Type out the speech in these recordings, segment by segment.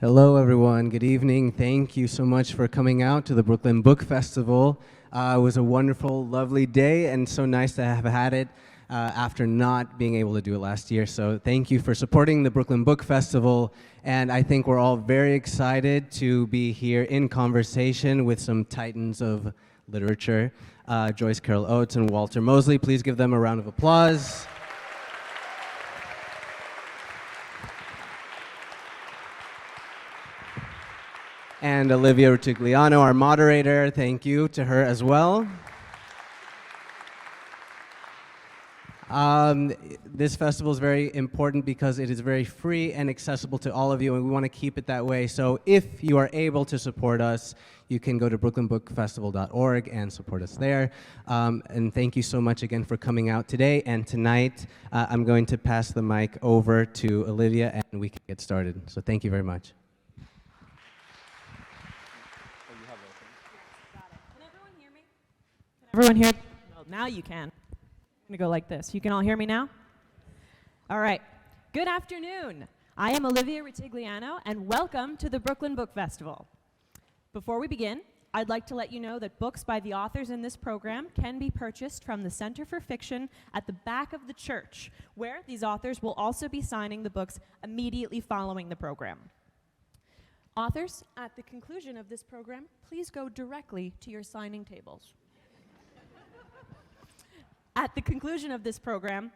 Hello, everyone. Good evening. Thank you so much for coming out to the Brooklyn Book Festival. It was a wonderful, lovely day, and so nice to have had it after not being able to do it last year. So thank you for supporting the Brooklyn Book Festival, and I think we're all very excited to be here in conversation with some titans of literature, Joyce Carol Oates and Walter Mosley. Please give them a round of applause. And Olivia Rutigliano, our moderator, thank you to her as well. This festival is very important because it is very free and accessible to all of you, and we want to keep it that way. So if you are able to support us, you can go to brooklynbookfestival.org and support us there. And thank you so much again for coming out today and tonight. I'm going to pass the mic over to Olivia, and we can get started. So thank you very much. Everyone hear? Well, now you can. I'm going to go like this. You can all hear me now? All right. Good afternoon. I am Olivia Rutigliano, and welcome to the Brooklyn Book Festival. Before we begin, I'd like to let you know that books by the authors in this program can be purchased from the Center for Fiction at the back of the church, where these authors will also be signing the books immediately following the program. Authors, at the conclusion of this program, please go directly to your signing tables. At the conclusion of this program,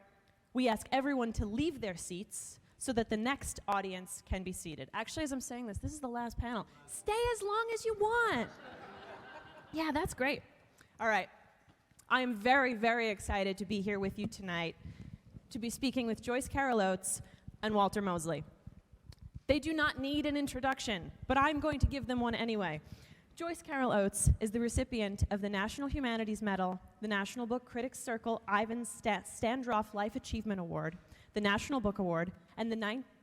we ask everyone to leave their seats so that the next audience can be seated. Actually, as I'm saying this is the last panel. Stay as long as you want. Yeah, that's great. All right. I am very, very excited to be here with you tonight to be speaking with Joyce Carol Oates and Walter Mosley. They do not need an introduction, but I'm going to give them one anyway. Joyce Carol Oates is the recipient of the National Humanities Medal, the National Book Critics Circle Ivan Standroff Life Achievement Award, the National Book Award, and the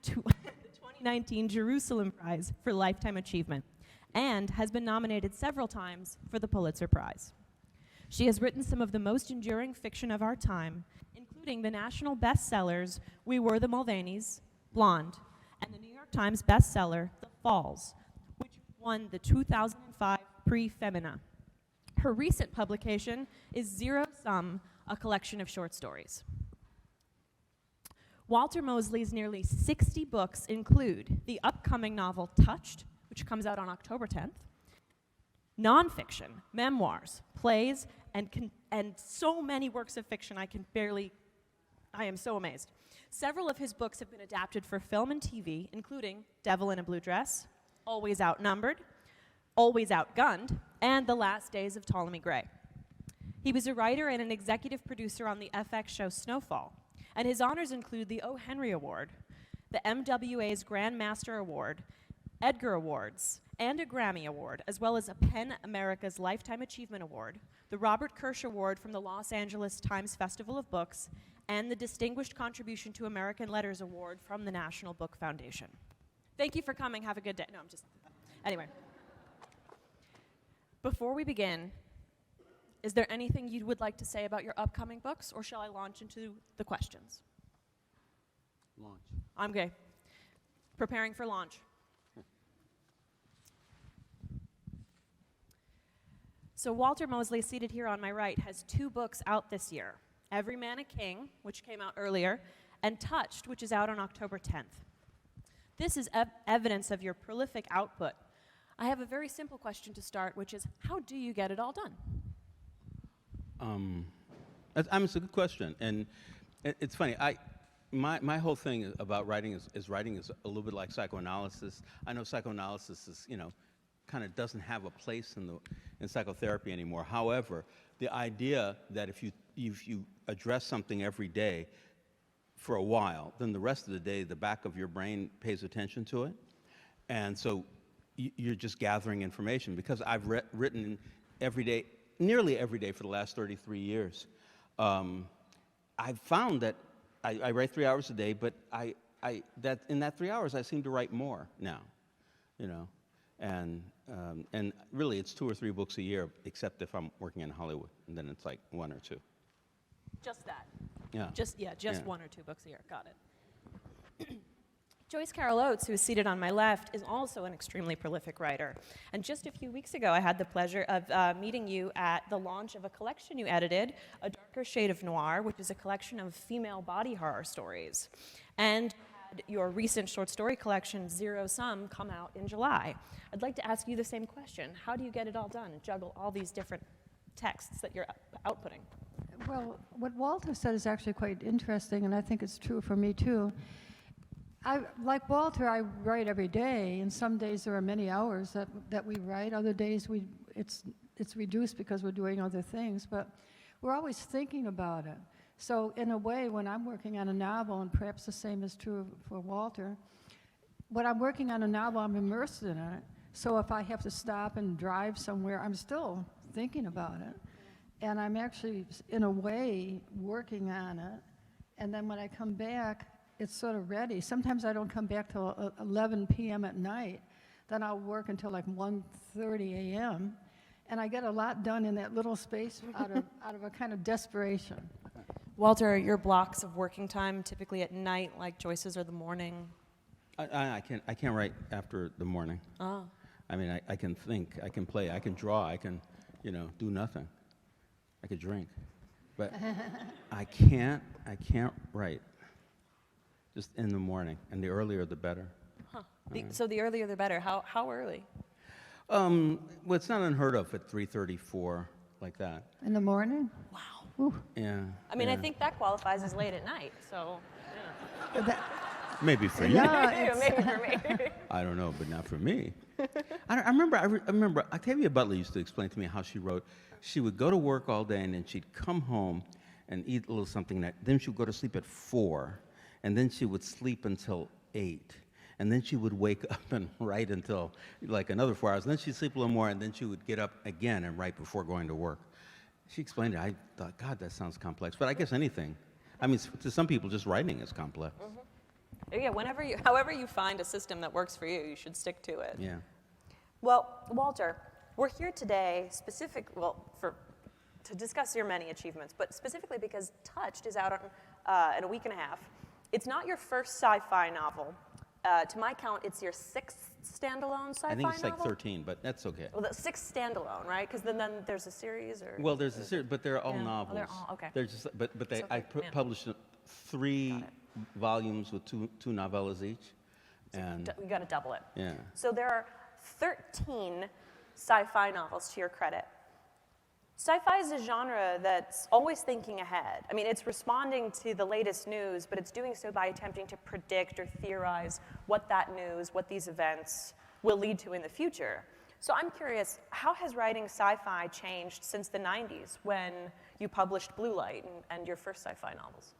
2019 Jerusalem Prize for Lifetime Achievement, and has been nominated several times for the Pulitzer Prize. She has written some of the most enduring fiction of our time, including the national bestsellers We Were the Mulvaneys, Blonde, and the New York Times bestseller The Falls, which won the 2005 Prix Femina. Her recent publication is Zero Sum, a collection of short stories. Walter Mosley's nearly 60 books include the upcoming novel Touched, which comes out on October 10th, nonfiction, memoirs, plays, and so many works of fiction I am so amazed. Several of his books have been adapted for film and TV, including Devil in a Blue Dress, Always Outnumbered, Always Outgunned, and The Last Days of Ptolemy Gray. He was a writer and an executive producer on the FX show Snowfall, and his honors include the O. Henry Award, the MWA's Grand Master Award, Edgar Awards, and a Grammy Award, as well as a PEN America's Lifetime Achievement Award, the Robert Kirsch Award from the Los Angeles Times Festival of Books, and the Distinguished Contribution to American Letters Award from the National Book Foundation. Thank you for coming. Have a good day. No, anyway. Before we begin, is there anything you would like to say about your upcoming books, or shall I launch into the questions? Launch. I'm okay. Preparing for launch. So Walter Mosley, seated here on my right, has 2 books out this year. Every Man a King, which came out earlier, and Touched, which is out on October 10th. This is evidence of your prolific output. I have a very simple question to start, which is, how do you get it all done? It's a good question, and it's funny. My whole thing about writing is writing is a little bit like psychoanalysis. I know psychoanalysis is, kind of doesn't have a place in psychotherapy anymore. However, the idea that if you address something every day for a while, then the rest of the day, the back of your brain pays attention to it. And so you're just gathering information. Because I've written every day, nearly every day for the last 33 years, I've found that I write 3 hours a day, but that in that 3 hours, I seem to write more now, and really it's 2 or 3 books a year, except if I'm working in Hollywood, and then it's like 1 or 2. Just that. Yeah. Just 1 or 2 books a year. Got it. Joyce Carol Oates, who is seated on my left, is also an extremely prolific writer. And just a few weeks ago, I had the pleasure of meeting you at the launch of a collection you edited, A Darker Shade of Noir, which is a collection of female body horror stories. And had your recent short story collection, Zero Sum, come out in July. I'd like to ask you the same question. How do you get it all done and juggle all these different texts that you're outputting? Well, what Walter said is actually quite interesting, and I think it's true for me too. Like Walter, I write every day, and some days there are many hours that we write. Other days it's reduced because we're doing other things, but we're always thinking about it. So in a way, when I'm working on a novel, and perhaps the same is true for Walter, when I'm working on a novel, I'm immersed in it. So if I have to stop and drive somewhere, I'm still thinking about it. And I'm actually, in a way, working on it. And then when I come back, it's sort of ready. Sometimes I don't come back till 11 p.m. at night. Then I'll work until like 1:30 a.m. And I get a lot done in that little space out of a kind of desperation. Walter, are your blocks of working time typically at night, like Joyce's, or the morning? I can't write after the morning. Oh. I mean, I can think, I can play, I can draw, I can, do nothing. I could drink, but I can't write. Just in the morning, and the earlier the better. Huh. So the earlier the better. How early? Well, it's not unheard of at 3:34, like that. In the morning? Wow. Ooh. Yeah. I mean, yeah. I think that qualifies as late at night, so. Maybe for you. Yeah, Maybe for me. I don't know, but not for me. I remember Octavia Butler used to explain to me how she wrote. She would go to work all day, and then she'd come home and eat a little something. Then she would go to sleep at 4. And then she would sleep until 8. And then she would wake up and write until like another 4 hours. And then she'd sleep a little more, and then she would get up again and write before going to work. She explained it. I thought, God, that sounds complex. But I guess anything. I mean, to some people, just writing is complex. Mm-hmm. Yeah, however you find a system that works for you, you should stick to it. Yeah. Well, Walter, we're here today to discuss your many achievements, but specifically because Touched is out in a week and a half. It's not your first sci-fi novel. To my count, it's your 6th standalone sci-fi novel? I think it's like 13, but that's okay. Well, the 6th standalone, right? Because then there's a series, or? Well, there's a series, but they're all Yeah. novels. Oh, they're all, okay. They're just, but they, So yeah. published 3 volumes with two novellas each, and You got to double it. yeah. So there are 13 sci-fi novels to your credit. Sci-fi is a genre that's always thinking ahead. I mean, it's responding to the latest news, but it's doing so by attempting to predict or theorize what that news, what these events will lead to in the future. So I'm curious, how has writing sci-fi changed since the 90s when you published Blue Light and your first sci-fi novels?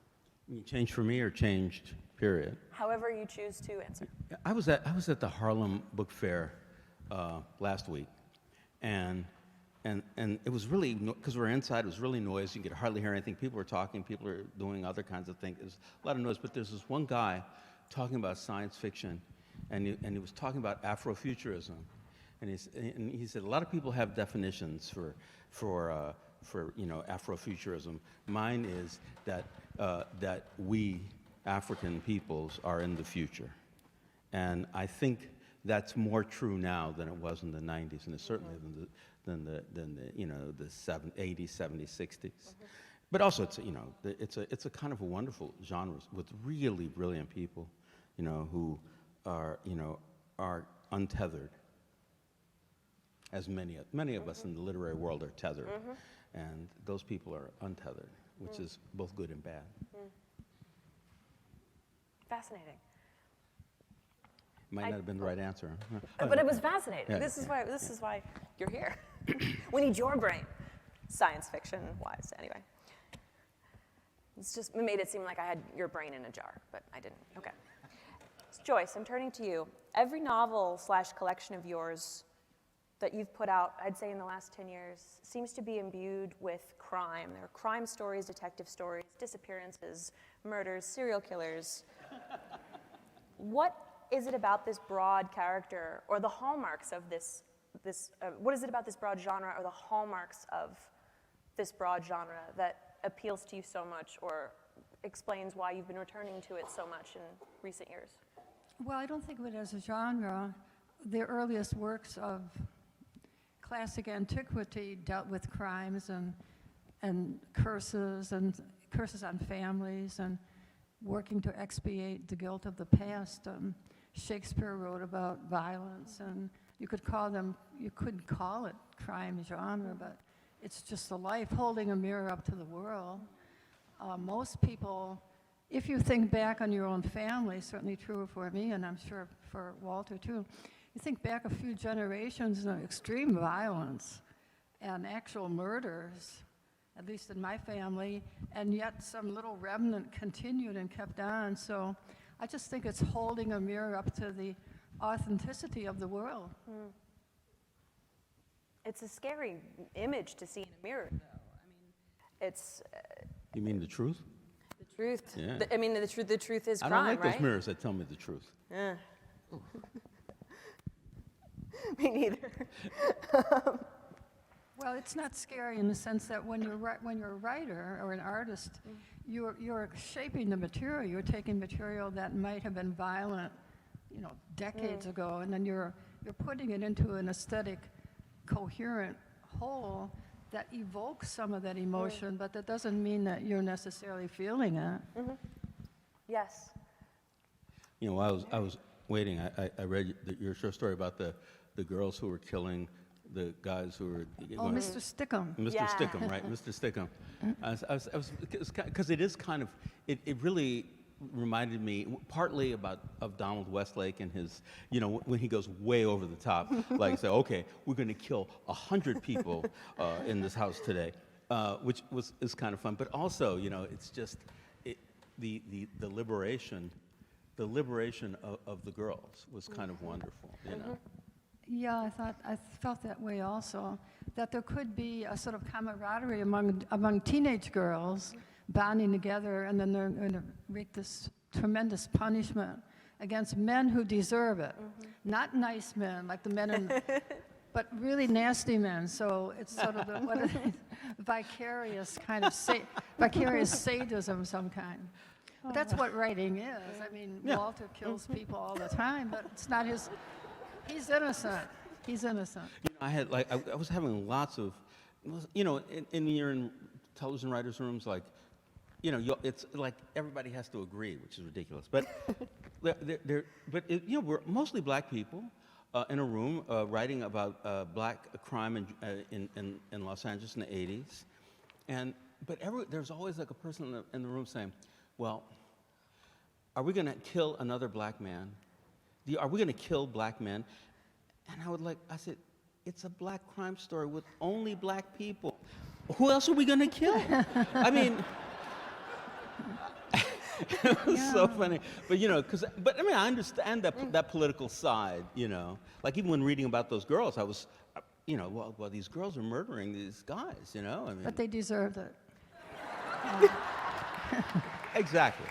You mean changed for me or changed, period? However you choose to answer. I was at the Harlem Book Fair last week, and it was really, because we were inside, it was really noisy. You could hardly hear anything. People were talking, people were doing other kinds of things. There's a lot of noise, but there's this one guy talking about science fiction, and he was talking about Afrofuturism. And he said, a lot of people have definitions for Afrofuturism. Mine is that we African peoples are in the future. And I think that's more true now than it was in the 90s, and it's certainly than the 80s, 70s, 60s. But also, it's a kind of a wonderful genre with really brilliant people, who are untethered, as many of us in the literary world are tethered, and those people are untethered, which is both good and bad. Fascinating. Might not have been the right answer. But it was fascinating. Yeah. This is why you're here. We need your brain, science fiction wise. Anyway, it made it seem like I had your brain in a jar, but I didn't. Okay. Joyce, I'm turning to you. Every novel / collection of yours that you've put out, I'd say in the last 10 years, seems to be imbued with crime. There are crime stories, detective stories, disappearances, murders, serial killers. What is it about this broad character, or the hallmarks of what is it about this broad genre, or the hallmarks of this broad genre that appeals to you so much, or explains why you've been returning to it so much in recent years? Well, I don't think of it as a genre. The earliest works of classic antiquity dealt with crimes and curses on families and working to expiate the guilt of the past. Shakespeare wrote about violence, and you couldn't call it crime genre, but it's just the life, holding a mirror up to the world. Most people, if you think back on your own family, certainly true for me, and I'm sure for Walter too, you think back a few generations of extreme violence and actual murders, at least in my family, and yet some little remnant continued and kept on. So I just think it's holding a mirror up to the authenticity of the world. It's a scary image to see in a mirror, though. I mean, it's You mean the truth? the truth. Yeah. The truth is I crime, don't like right? those mirrors that tell me the truth. Yeah. Me neither. Well, it's not scary in the sense that when you're a writer or an artist, you're shaping the material. You're taking material that might have been violent, decades ago, and then you're putting it into an aesthetic, coherent whole that evokes some of that emotion, but that doesn't mean that you're necessarily feeling it. Yes. While I was waiting, I read your short story about the girls who were killing the guys who were. Oh, Mr. Stickham. Mr. Yeah. Stickham, right? Mr. Stickham. Because it is kind of, it really reminded me partly of Donald Westlake and his, when he goes way over the top, like say, okay, we're going to kill 100 people in this house today, which is kind of fun. But also, it's just the liberation of the girls was kind of wonderful, Yeah, I felt that way also, that there could be a sort of camaraderie among teenage girls bonding together, and then they're going to wreak this tremendous punishment against men who deserve it. Not nice men, like the men but really nasty men. So it's sort of vicarious kind of vicarious sadism of some kind. But that's what writing is. I mean, Walter kills people all the time, but it's not his. He's innocent. He's innocent. I was having lots of, in your television writers' rooms, like, it's like everybody has to agree, which is ridiculous. But we're mostly black people in a room writing about black crime in Los Angeles in the 80s, but there's always like a person in the room saying, well, are we going to kill another black man? Are we going to kill black men? And I said, it's a black crime story with only black people. Who else are we going to kill? I mean, it was so funny. But I understand that political side, Like even when reading about those girls, I was, well, these girls are murdering these guys, I mean. But they deserved it. Exactly.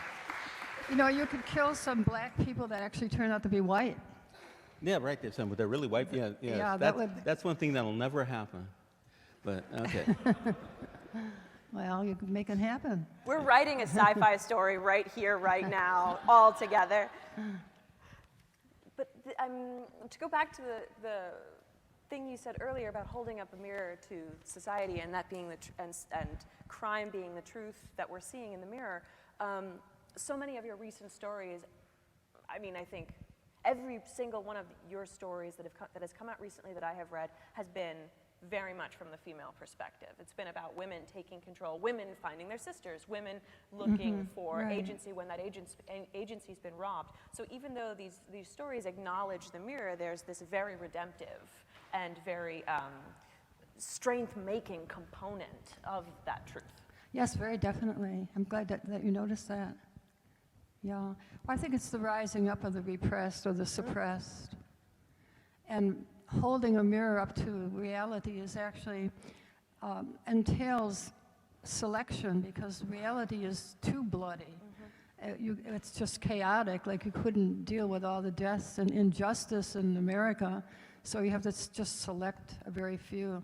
You could kill some black people that actually turn out to be white. Yeah, right. They're really white. Yeah. Yeah, that's one thing that'll never happen. But okay. Well, you can make it happen. We're writing a sci-fi story right here, right now, all together. But to go back to the thing you said earlier about holding up a mirror to society and that being and crime being the truth that we're seeing in the mirror. So many of your recent stories, I think every single one of your stories that has come out recently that I have read has been very much from the female perspective. It's been about women taking control, women finding their sisters, women looking for agency when that agency's been robbed. So even though these stories acknowledge the mirror, there's this very redemptive and very strength-making component of that truth. Yes, very definitely. I'm glad that you noticed that. Yeah. Well, I think it's the rising up of the repressed or the suppressed. And holding a mirror up to reality is actually entails selection, because reality is too bloody. It's just chaotic, like you couldn't deal with all the deaths and injustice in America, so you have to just select a very few.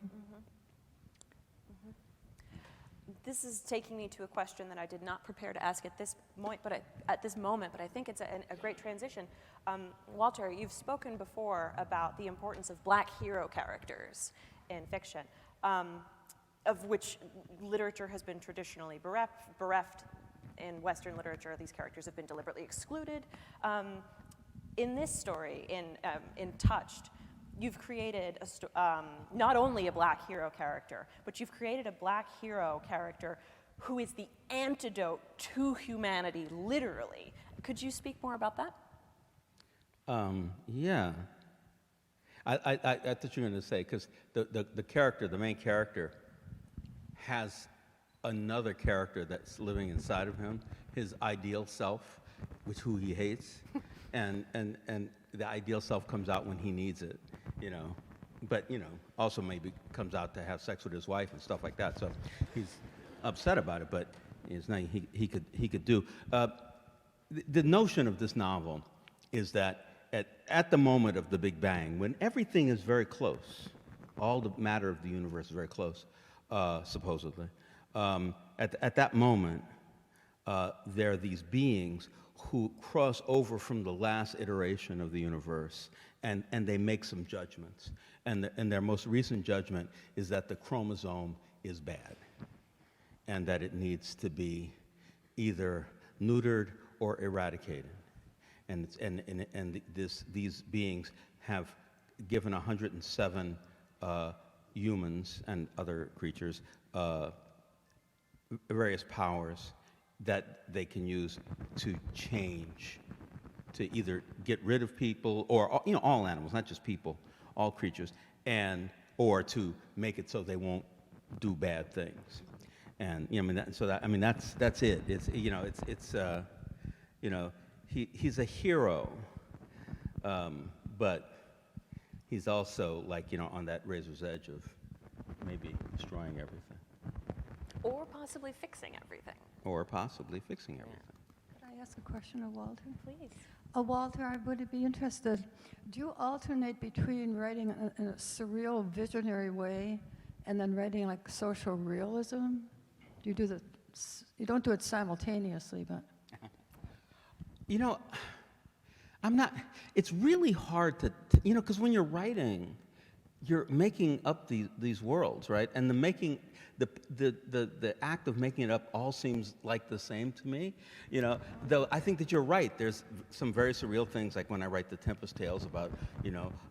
this is taking me to a question that I did not prepare to ask at this moment, but I think it's a great transition. Walter, you've spoken before about the importance of Black hero characters in fiction, of which literature has been traditionally bereft. In Western literature, these characters have been deliberately excluded. In this story, in Touched, you've created not only a Black hero character, but you've created a Black hero character who is the antidote to humanity, literally. Could you speak more about that? Yeah. I thought you were going to say, because the main character, has another character that's living inside of him, his ideal self, who he hates, and the ideal self comes out when he needs it, but also maybe comes out to have sex with his wife and stuff like that. So he's upset about it, but there's nothing he could do. The notion of this novel is that at the moment of the Big Bang, when everything is very close, all the matter of the universe is very close, supposedly. At that moment, there are these beings who cross over from the last iteration of the universe, and they make some judgments. And their most recent judgment is that the chromosome is bad, and that it needs to be either neutered or eradicated. And these beings have given 107 humans and other creatures various powers that they can use to change, to either get rid of people, or all animals, not just people, all creatures, or to make it so they won't do bad things. And that's it. He's a hero, but he's also on that razor's edge of maybe destroying everything. Or possibly fixing everything. Could I ask a question of Walter? Please. Walter, I would be interested. Do you alternate between writing in a surreal, visionary way and then writing like social realism? Do you do you don't do it simultaneously, but. I'm not, it's really hard to because when you're writing, you're making up these worlds, right? And the act of making it up all seems like the same to me, though I think that you're right. There's some very surreal things, like when I write the Tempest Tales about,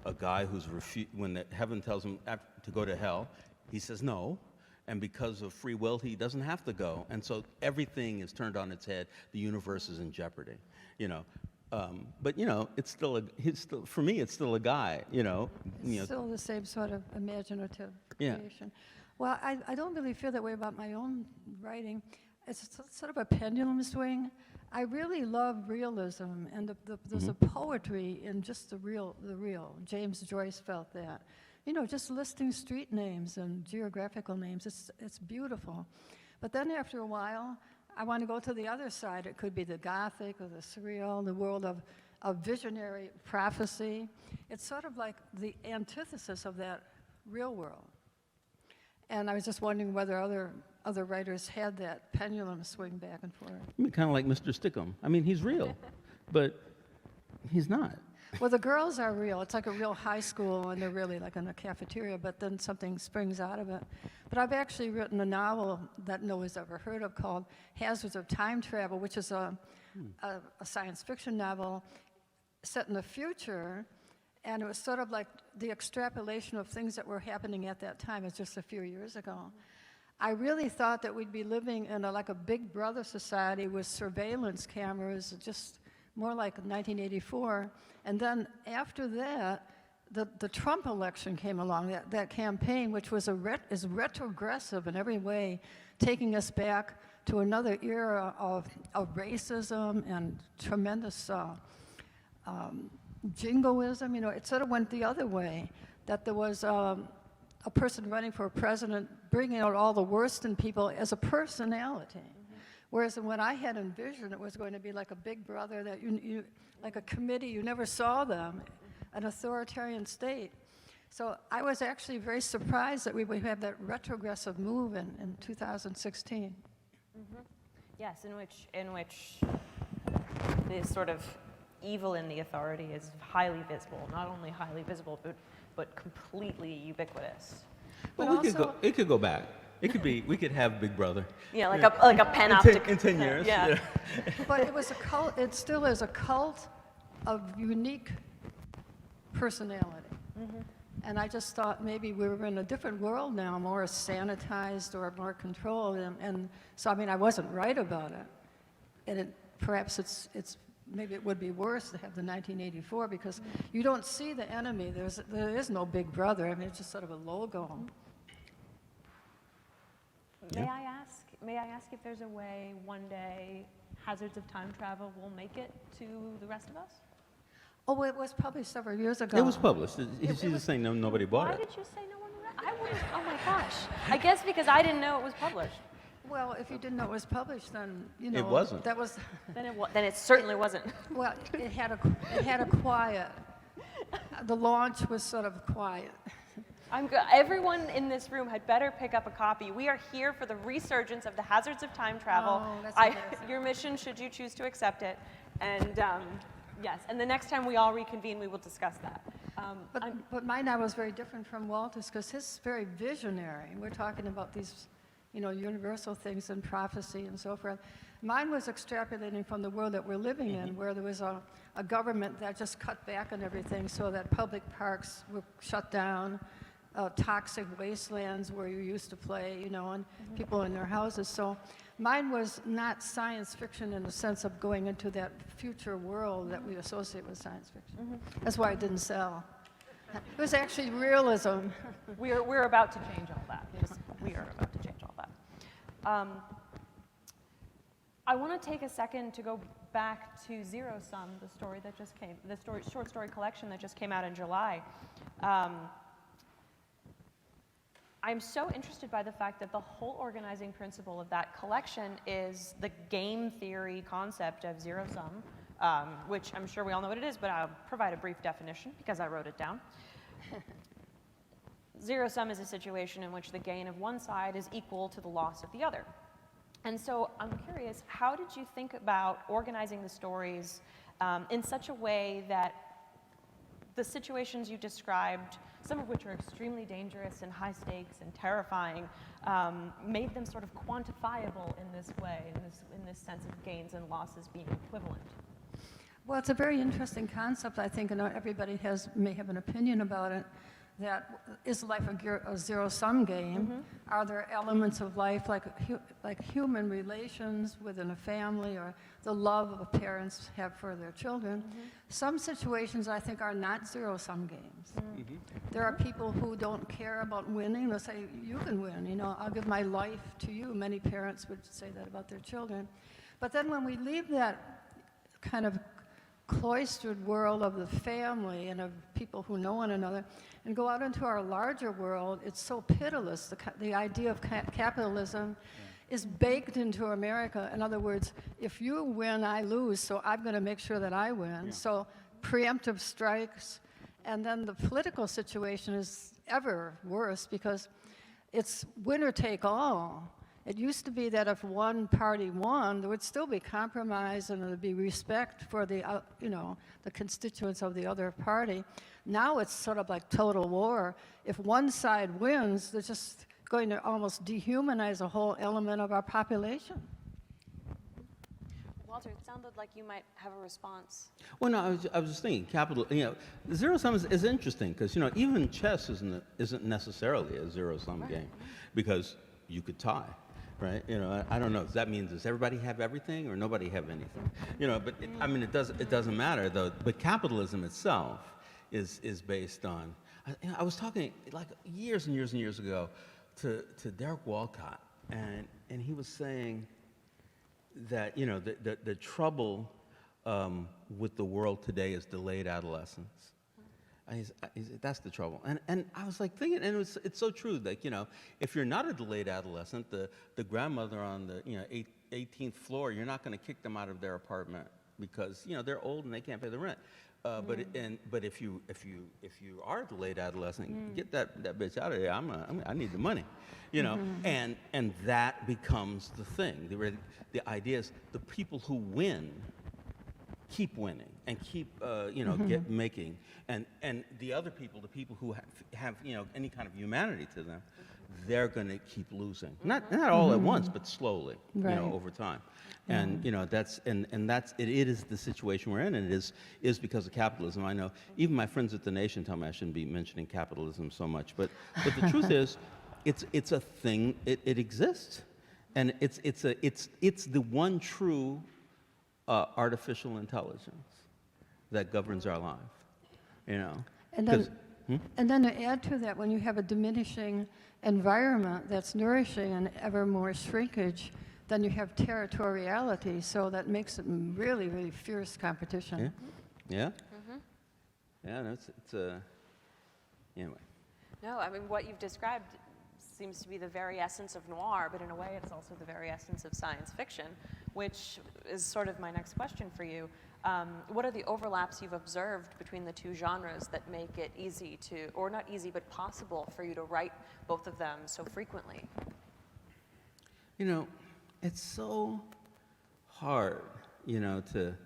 a guy who's when heaven tells him to go to hell, he says no. And because of free will, he doesn't have to go. And so everything is turned on its head. The universe is in jeopardy, But it's still for me, it's still a guy, It's still the same sort of imaginative creation. Well, I don't really feel that way about my own writing. It's sort of a pendulum swing. I really love realism, and there's a poetry in just the real. James Joyce felt that. Just listing street names and geographical names, it's beautiful. But then after a while, I want to go to the other side. It could be the Gothic or the surreal, the world of visionary prophecy. It's sort of like the antithesis of that real world. And I was just wondering whether other writers had that pendulum swing back and forth. Kind of like Mr. Stickham. He's real, but he's not. Well, the girls are real. It's like a real high school, and they're really like in a cafeteria, but then something springs out of it. But I've actually written a novel that no one's ever heard of called Hazards of Time Travel, which is a science fiction novel set in the future, and it was sort of like the extrapolation of things that were happening at that time. It's just a few years ago. I really thought that we'd be living in like a Big Brother society with surveillance cameras, just more like 1984. And then after that, the Trump election came along, that campaign, which was is retrogressive in every way, taking us back to another era of racism and tremendous jingoism. It sort of went the other way, that there was a person running for president bringing out all the worst in people as a personality. Whereas what I had envisioned, it was going to be like a Big Brother, that like a committee, you never saw them, an authoritarian state. So I was actually very surprised that we would have that retrogressive move in 2016. Yes, in which the sort of evil in the authority is highly visible. Not only highly visible, but completely ubiquitous. But But it could go back. It could be, we could have Big Brother. Yeah, like a panoptic. In 10 years. Yeah. But it was a cult, it still is a cult of unique personality. And I just thought maybe we were in a different world now, more sanitized or more controlled. And so, I mean, I wasn't right about it. And perhaps maybe it would be worse to have the 1984 because you don't see the enemy. There is no Big Brother. I mean, it's just sort of a logo. May I ask if there's a way one day Hazards of Time Travel will make it to the rest of us? Oh, it was published several years ago. It was published. She's just saying nobody bought Why it. did you say no one read? I wouldn't. Oh my gosh. I guess because I didn't know it was published. Well, if you didn't know it was published, then, you know. It wasn't. That was, Then it certainly wasn't. well, it had a quiet, the launch was sort of quiet. Everyone in this room had better pick up a copy. We are here for the resurgence of the Hazards of Time Travel. Oh, that's embarrassing. Your mission, should you choose to accept it. And yes, and the next time we all reconvene, we will discuss that. But mine now was very different from Walter's because his is very visionary. We're talking about these, you know, universal things and prophecy and so forth. Mine was extrapolating from the world that we're living in, where there was a government that just cut back on everything so that public parks were shut down, toxic wastelands where you used to play, you know, and people in their houses. So mine was not science fiction in the sense of going into that future world that we associate with science fiction. That's why it didn't sell. It was actually realism. We're about to change all that. We are about to change all that. I want to take a second to go back to Zero Sum, the short story collection that just came out in July. I'm so interested by the fact that the whole organizing principle of that collection is the game theory concept of zero sum, which I'm sure we all know what it is, but I'll provide a brief definition because I wrote it down. Zero sum is a situation in which the gain of one side is equal to the loss of the other. And so I'm curious, how did you think about organizing the stories in such a way that the situations you described, some of which are extremely dangerous and high stakes and terrifying, made them sort of quantifiable in this way, in this sense of gains and losses being equivalent? Well, it's a very interesting concept, I think, and everybody may have an opinion about it. That is life a zero-sum game? Are there elements of life like human relations within a family or the love parents have for their children? Some situations I think are not zero-sum games. There are people who don't care about winning. They'll say, you can win, you know, I'll give my life to you. Many parents would say that about their children. But then when we leave that kind of cloistered world of the family and of people who know one another and go out into our larger world, it's so pitiless. The idea of capitalism is baked into America. In other words, if you win, I lose, so I'm going to make sure that I win. So preemptive strikes, and then the political situation is ever worse because it's winner take all. It used to be that if one party won, there would still be compromise and there would be respect for the, you know, the constituents of the other party. Now it's sort of like total war. If one side wins, they're just going to almost dehumanize a whole element of our population. Walter, it sounded like you might have a response. Well, no, I was just thinking, zero sum is interesting because, you know, even chess isn't necessarily a zero sum game because you could tie. Right, you know, I don't know. That means does everybody have everything or nobody have anything? You know, but I mean, it doesn't matter though. But capitalism itself is based on. I was talking like years and years and years ago to Derek Walcott, and he was saying that, you know, the trouble with the world today is delayed adolescence. That's the trouble. And I was like thinking, and it's so true, like, you know, if you're not a delayed adolescent, the grandmother on the, you know, 18th floor, you're not going to kick them out of their apartment because, you know, they're old and they can't pay the rent. But if you are the late adolescent, get that bitch out of there. I need the money, you know. And that becomes the thing. The idea is the people who win keep winning and keep get making, and the other people, the people who have any kind of humanity to them, they're going to keep losing. Not all at once, but slowly, over time. And that's it is the situation we're in, and it is because of capitalism. I know even my friends at The Nation tell me I shouldn't be mentioning capitalism so much, but the truth is, it's a thing. It exists, and it's the one true artificial intelligence that governs our life. And then to add to that, when you have a diminishing environment that's nourishing and ever more shrinkage, then you have territoriality, so that makes it really, really fierce competition. Yeah. No, anyway. No, I mean, what you've described seems to be the very essence of noir, but in a way it's also the very essence of science fiction, which is sort of my next question for you. What are the overlaps you've observed between the two genres that make it easy to, or not easy, but possible for you to write both of them so frequently? It's so hard, because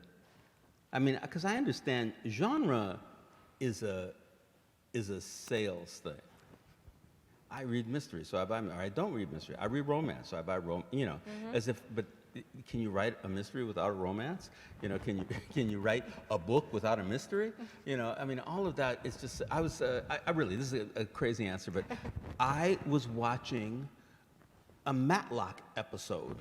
I understand genre is a sales thing. I read mystery, so I buy, or I don't read mystery. I read romance, so I buy but can you write a mystery without a romance? Can you write a book without a mystery? All of that is just, I really, this is a crazy answer, but I was watching a Matlock episode.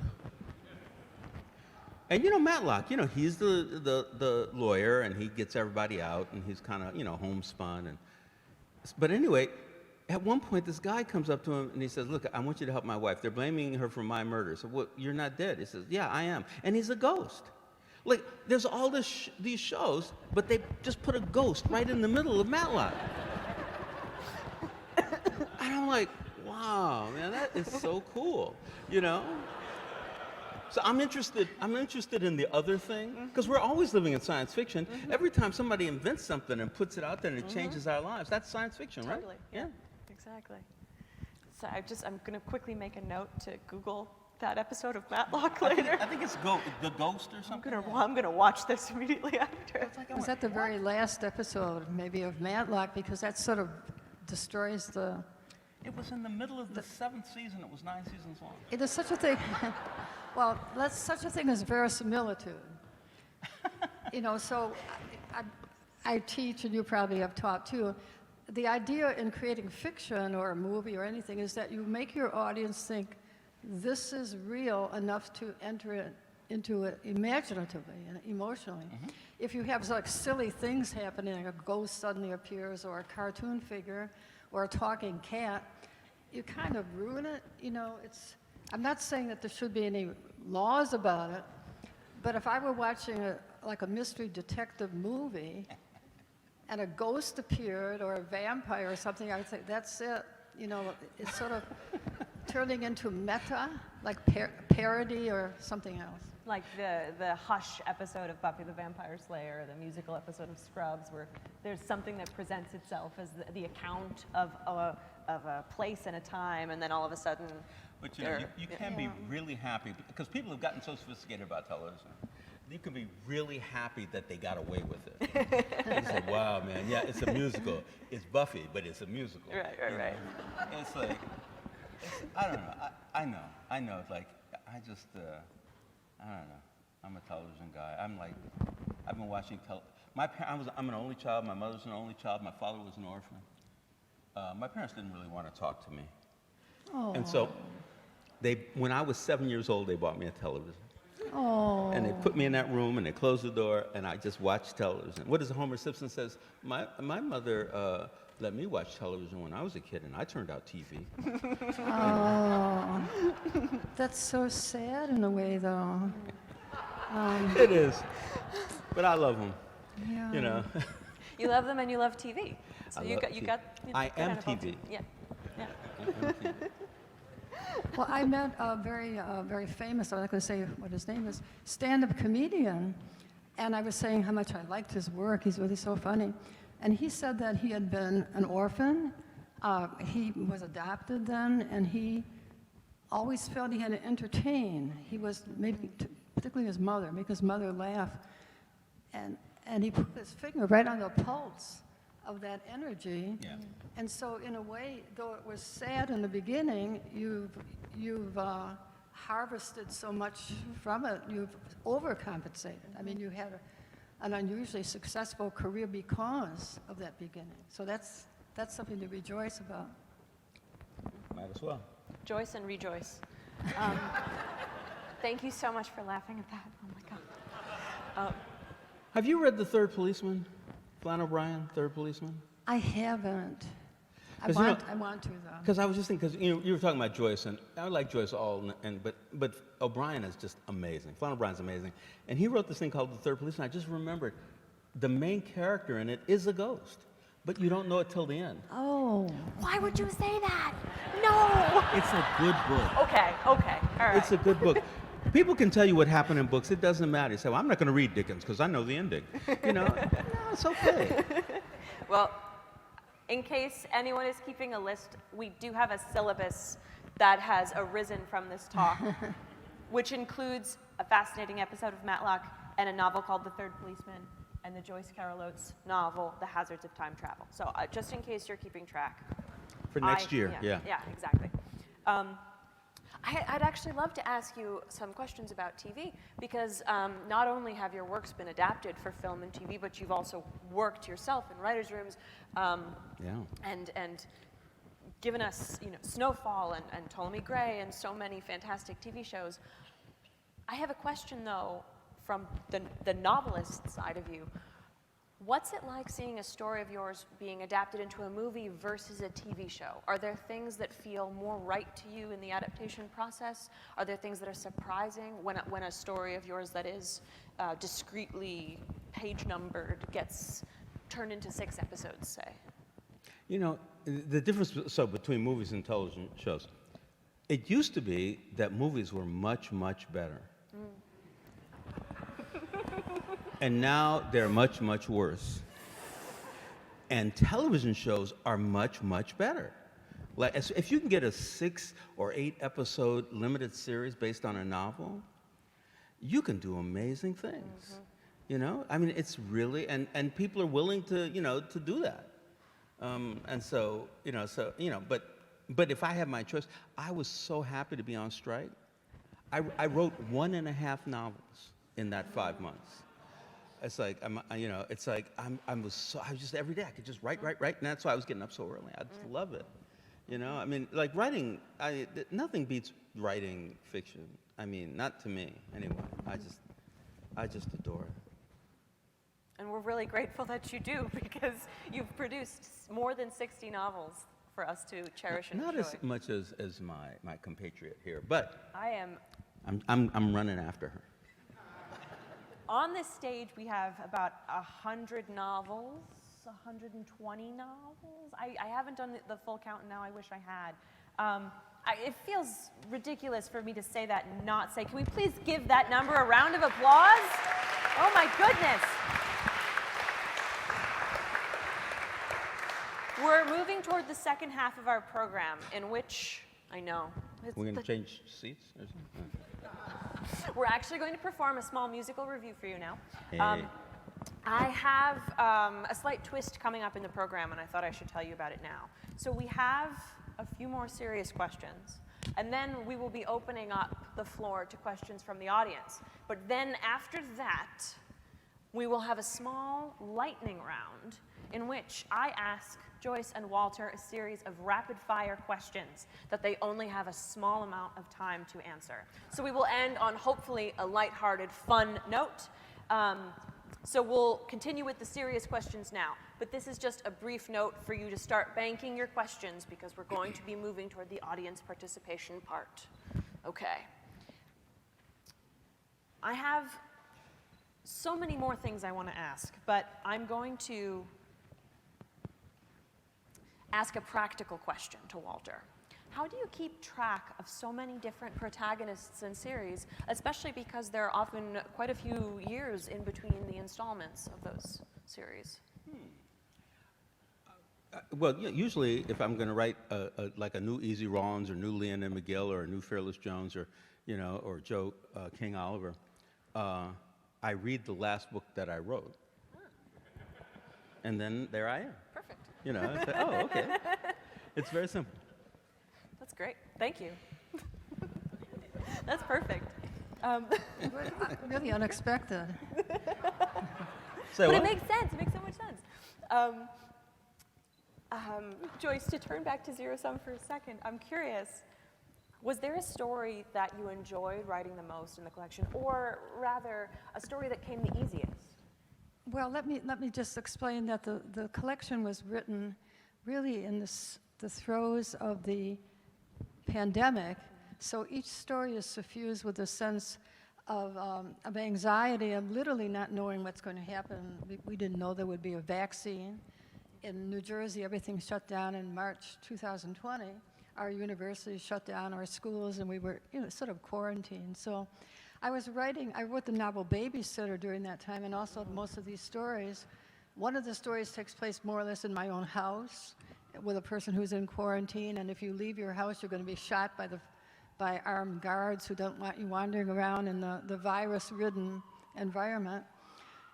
And Matlock, he's the lawyer, and he gets everybody out, and he's kind of, homespun. But anyway, at one point, this guy comes up to him, and he says, look, I want you to help my wife. They're blaming her for my murder. So, well, you're not dead. He says, yeah, I am. And he's a ghost. Like, there's all these shows, but they just put a ghost right in the middle of Matlock. And I'm like, wow, man, that is so cool, So I'm interested in the other thing, because we're always living in science fiction. Every time somebody invents something and puts it out there and it changes our lives, that's science fiction, right? Totally. Yeah. Exactly. So I'm going to quickly make a note to Google that episode of Matlock later. I think it's The Ghost or something. I'm going to watch this immediately after. Was that the very last episode, maybe, of Matlock? Because that sort of destroys the... It was in the middle of the 7th season. It was 9 seasons long. It is such a thing. Well, that's such a thing as verisimilitude. So I teach, and you probably have taught too, the idea in creating fiction or a movie or anything is that you make your audience think this is real enough to enter into it imaginatively and emotionally. If you have like silly things happening, like a ghost suddenly appears or a cartoon figure or a talking cat, you kind of ruin it. I'm not saying that there should be any laws about it, but if I were watching a mystery detective movie and a ghost appeared or a vampire or something, I would say, that's it. It's sort of turning into meta, like parody or something else. Like the Hush episode of Buffy the Vampire Slayer, the musical episode of Scrubs, where there's something that presents itself as the account of a place and a time, and then all of a sudden... But you can be really happy, because people have gotten so sophisticated about television. You can be really happy that they got away with it. You say, wow, man, yeah, it's a musical. It's Buffy, but it's a musical. Right. It's like, I don't know. I know. Like, I don't know. I'm a television guy. I've been watching I'm an only child. My mother's an only child. My father was an orphan. My parents didn't really want to talk to me. Oh. And so, when I was 7 years old, they bought me a television. Oh. And they put me in that room, and they closed the door, and I just watched television. What does Homer Simpson says? My mother let me watch television when I was a kid, and I turned out TV. Oh. That's so sad in a way, though. It is. But I love them. Yeah. You love them and you love TV. So I am TV. Yeah. I am TV. Well, I met a very famous, I'm not going to say what his name is, stand-up comedian And I was saying how much I liked his work. He's really so funny. And he said that he had been an orphan. He was adopted then, and he always felt he had to entertain. He was particularly his mother, make his mother laugh. And he put his finger right on the pulse of that energy. Yeah. And so in a way, though it was sad in the beginning, you've harvested so much from it, you've overcompensated. I mean, you had an unusually successful career because of that beginning. So that's something to rejoice about. Might as well. Joyce and rejoice. Thank you so much for laughing at that. Oh my God. Have you read The Third Policeman? Flann O'Brien, Third Policeman? I haven't. I 'Cause, you know, want to, though. Because I was just thinking, because you were talking about Joyce, and I like Joyce but O'Brien is just amazing. Flann O'Brien's amazing. And he wrote this thing called The Third Policeman. I just remembered the main character in it is a ghost, but you don't know it till the end. Oh. Why would you say that? No. It's a good book. Okay. All right. It's a good book. People can tell you what happened in books. It doesn't matter. You say, well, I'm not going to read Dickens because I know the ending. You know, no, it's okay. Well, in case anyone is keeping a list, we do have a syllabus that has arisen from this talk, which includes a fascinating episode of Matlock and a novel called The Third Policeman and the Joyce Carol Oates novel, The Hazards of Time Travel. So just in case you're keeping track. For next year, yeah. Yeah, exactly. I'd actually love to ask you some questions about TV, because not only have your works been adapted for film and TV, but you've also worked yourself in writers' rooms and given us, Snowfall and Ptolemy Gray and so many fantastic TV shows. I have a question, though, from the novelist side of you. What's it like seeing a story of yours being adapted into a movie versus a TV show? Are there things that feel more right to you in the adaptation process? Are there things that are surprising when a story of yours that is discreetly page numbered gets turned into 6 episodes, say? You know, the difference between movies and television shows, it used to be that movies were much, much better. And now they're much, much worse. And television shows are much, much better. Like, if you can get a 6 or 8 episode limited series based on a novel, you can do amazing things. You know, I mean, it's really, and people are willing to, to do that. But if I had my choice, I was so happy to be on strike. I wrote 1.5 novels in that 5 months. It's like I was just every day I could just write, and that's why I was getting up so early. I just love it, I mean, like writing, nothing beats writing fiction. I mean, not to me anyway. I just adore it. And we're really grateful that you do, because you've produced more than 60 novels for us to cherish and Not enjoy. as much as my compatriot here, but I am. I'm running after her. On this stage, we have about 100 novels, 120 novels. I haven't done the full count, and now I wish I had. It feels ridiculous for me to say that and not say, can we please give that number a round of applause? Oh my goodness. We're moving toward the second half of our program, in which, I know. We're going to change seats or something? We're actually going to perform a small musical review for you now. Hey. I have a slight twist coming up in the program, and I thought I should tell you about it now. So we have a few more serious questions, and then we will be opening up the floor to questions from the audience. But then after that, we will have a small lightning round in which I ask Joyce and Walter a series of rapid-fire questions that they only have a small amount of time to answer. So we will end on hopefully a lighthearted, fun note. So we'll continue with the serious questions now, but this is just a brief note for you to start banking your questions, because we're going to be moving toward the audience participation part. Okay. I have so many more things I want to ask, but I'm going to ask a practical question to Walter. How do you keep track of so many different protagonists in series, especially because there are often quite a few years in between the installments of those series? Well, usually if I'm going to write like a new Easy Rawlins or new Leon and McGill or a new Fearless Jones or, or Joe King Oliver, I read the last book that I wrote. And then there I am. Perfect. I say, oh, okay. It's very simple. That's great. Thank you. That's perfect. Really unexpected. Say But what? it makes sense. It makes so much sense. Joyce, to turn back to Zero Sum for a second, I'm curious, was there a story that you enjoyed writing the most in the collection, or rather, a story that came the easiest? Well, let me just explain that the collection was written really in the throes of the pandemic. So each story is suffused with a sense of anxiety, of literally not knowing what's going to happen. We didn't know there would be a vaccine. In New Jersey, everything shut down in March 2020. Our universities shut down, our schools, and we were sort of quarantined. So I wrote the novel Babysitter during that time, and also most of these stories. One of the stories takes place more or less in my own house with a person who's in quarantine, and if you leave your house, you're going to be shot by armed guards who don't want you wandering around in the virus-ridden environment.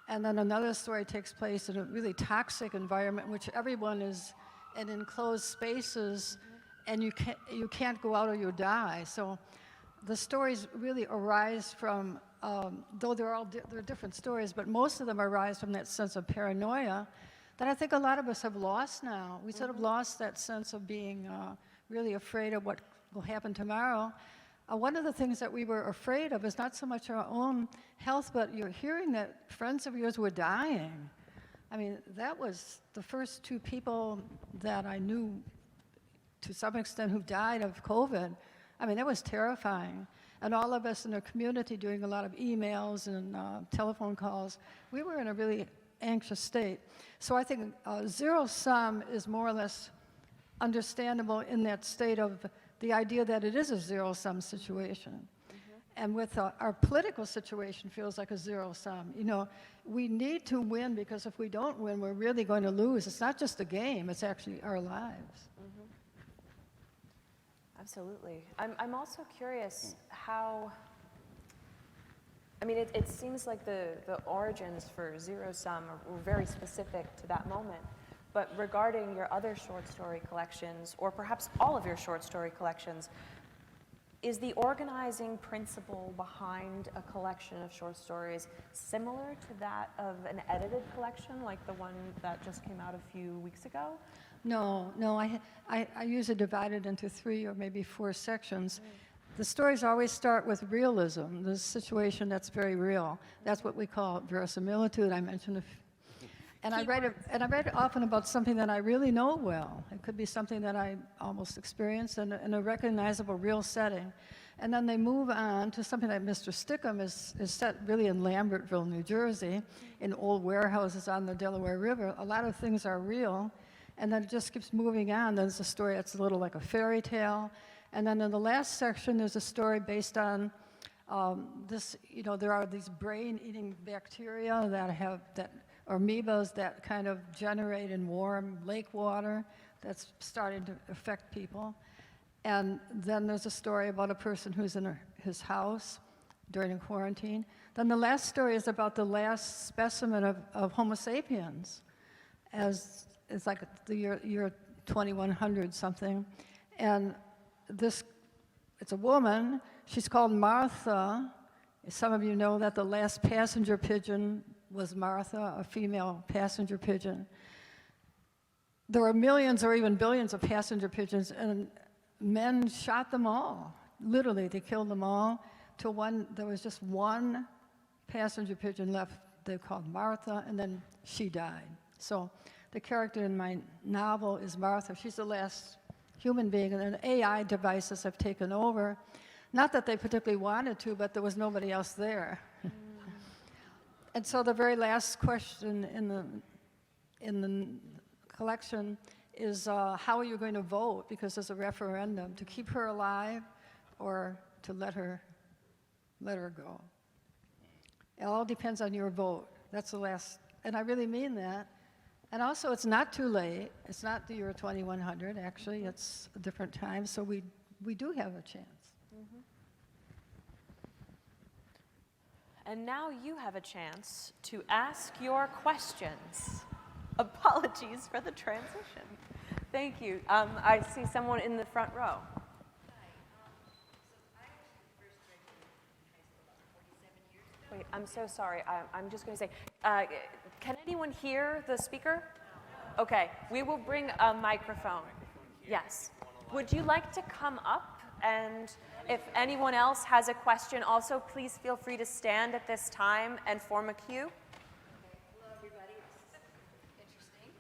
And then another story takes place in a really toxic environment in which everyone is in enclosed spaces, and you can't go out or you die. So the stories really arise from, though they're different stories, but most of them arise from that sense of paranoia that I think a lot of us have lost now. We sort of lost that sense of being really afraid of what will happen tomorrow. One of the things that we were afraid of is not so much our own health, but you're hearing that friends of yours were dying. I mean, that was the first two people that I knew to some extent who died of COVID. I mean, that was terrifying. And all of us in the community doing a lot of emails and telephone calls, we were in a really anxious state. So I think Zero Sum is more or less understandable in that state of the idea that it is a zero-sum situation. And with our political situation feels like a zero-sum. We need to win, because if we don't win, we're really going to lose. It's not just a game, it's actually our lives. Absolutely. I'm also curious how, I mean, it seems like the origins for Zero Sum were very specific to that moment. But regarding your other short story collections, or perhaps all of your short story collections, is the organizing principle behind a collection of short stories similar to that of an edited collection, like the one that just came out a few weeks ago? No, I usually divide it into 3 or maybe 4 sections. The stories always start with realism, the situation that's very real. That's what we call verisimilitude. I mentioned and I write it often about something that I really know well. It could be something that I almost experienced in a recognizable, real setting. And then they move on to something like Mr. Stickham is set really in Lambertville, New Jersey, in old warehouses on the Delaware River. A lot of things are real, and then it just keeps moving on. There's a story that's a little like a fairy tale. And then in the last section, there's a story based on there are these brain-eating bacteria that amoebas that kind of generate in warm lake water that's starting to affect people. And then there's a story about a person who's in his house during a quarantine. Then the last story is about the last specimen of Homo sapiens, as it's like the year 2100 something. And it's a woman, she's called Martha. Some of you know that the last passenger pigeon was Martha, a female passenger pigeon. There were millions or even billions of passenger pigeons, and men shot them all. Literally, they killed them all. There was just one passenger pigeon left they called Martha, and then she died. So the character in my novel is Martha. She's the last human being, and then AI devices have taken over. Not that they particularly wanted to, but there was nobody else there. And so the very last question in the collection is how are you going to vote? Because there's a referendum to keep her alive or to let her go. It all depends on your vote. That's the last, and I really mean that. And also, it's not too late. It's not the year 2100, actually. It's a different time, so we do have a chance. And now you have a chance to ask your questions. Apologies for the transition. Thank you. I see someone in the front row. Wait, I'm so sorry. I'm just going to say, can anyone hear the speaker? Okay, we will bring a microphone. Yes. Would you like to come up? And if anyone else has a question, also please feel free to stand at this time and form a queue. Hello, everybody. This is interesting.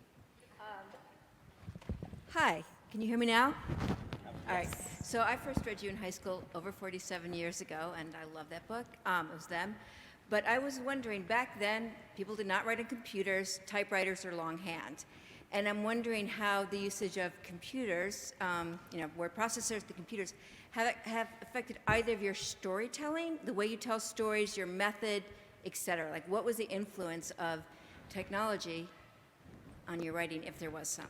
Hi, can you hear me now? All right. So I first read you in high school over 47 years ago, and I love that book. It was them. But I was wondering, back then, people did not write on computers, typewriters, or longhand. And I'm wondering how the usage of computers, word processors, the computers, have affected either of your storytelling, the way you tell stories, your method, et cetera. Like, what was the influence of technology on your writing, if there was some?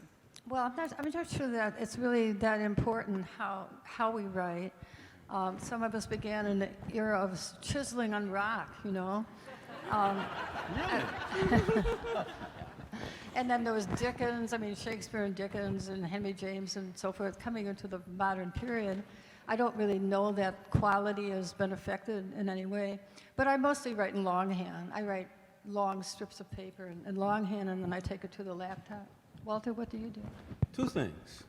Well, I'm not sure that it's really that important how we write. Some of us began in the era of chiseling on rock, you know. And then there was Dickens, Shakespeare and Dickens and Henry James and so forth coming into the modern period. I don't really know that quality has been affected in any way, but I mostly write in longhand. I write long strips of paper in longhand, and then I take it to the laptop. Walter, what do you do? Two things.